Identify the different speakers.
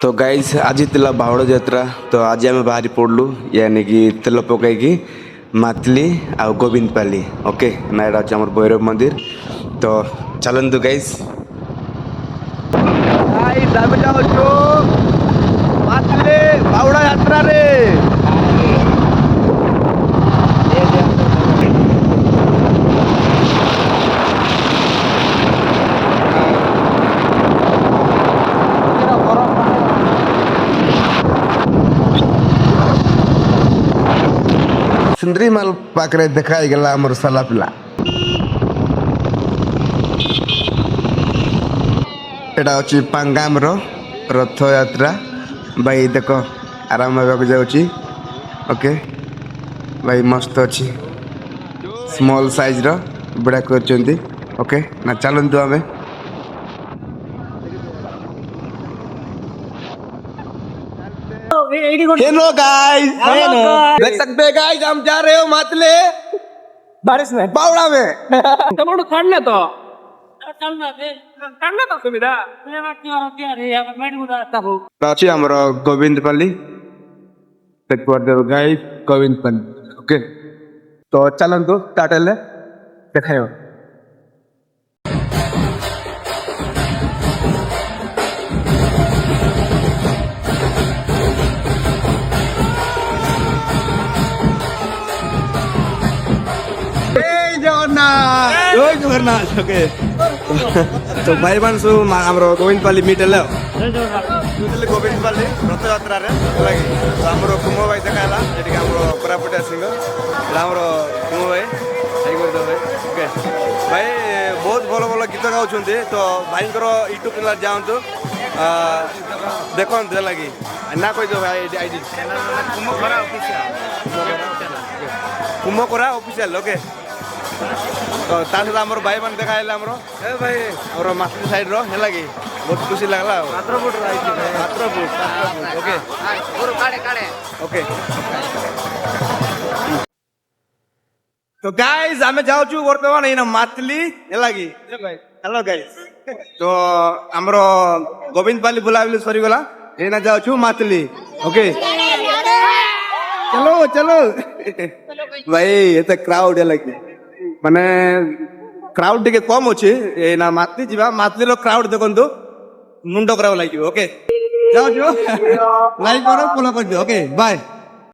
Speaker 1: तो गाइस आज तिला बाहुड़ यात्रा तो आज आम बाहरी पड़लु यानी कि तेल पकईकि मातली आ गोविंदपाली ओके ना यहाँ अच्छे भैरव मंदिर तो चलतु गाइस बाहुड़ा यात्रा रे सुंदरी माल पाखरे देखा गला आमर साला पिला एटा अछि पांगाम रो रथ यात्रा भाई देखो आराम होगा जाउची ओके भाई मस्त अछि स्मॉल साइज रो बड़ा करचंती ओके ना चलंतु हमें हेलो गाइस देख सकते हैं गाइस हम जा रहे हो मातले
Speaker 2: बारिश में
Speaker 1: बावड़ा में
Speaker 2: टमाटो काटने तो सुविधा
Speaker 1: अच्छी हमर गोविंदपाली गाइस गोविंदपाली ओके तो चलंतु टाटले देखायो जय जगन्नाथ ओके तो भाई मान सु हमर गोविंदपाली मीट ले गोविंदपाली रथ यात्रा रे लागी तो हमर कुमो भाई देखाला एटी हमर कोरापुटा सिंह हमर कुमो भाई आई कर दो ओके भाई बहुत भलो भलो गीत गाउछन्ते तो भाई कर यूट्यूब चैनल जाउंतु देखन दे लागी ना कोइ दो भाई आईडी कुमो करा ऑफिशियल ओके तो तासे हमर भाई मान देखाइले हमरो ए भाई हमरो मास्टर साइड रो हे लागी बहुत खुशी लागला मात्रपुर आइछि भाई मात्रपुर ओके और काड़े ओके तो गाइस हमें जाउ छु वर्तमान इन मातली हे लागी हेलो गाइस तो हमरो गोविंदपाली बुलावली सरी गला एना जाउ छु मातली ओके चलो चलो भाई एते क्राउड हे लागी माने क्राउड टिके कम अछि ना मातली जीवा मातली रो क्राउड देखंतु मुंडो कराव लागियो ओके जाओ जो लाइक करो फॉलो कर दियो ओके बाय।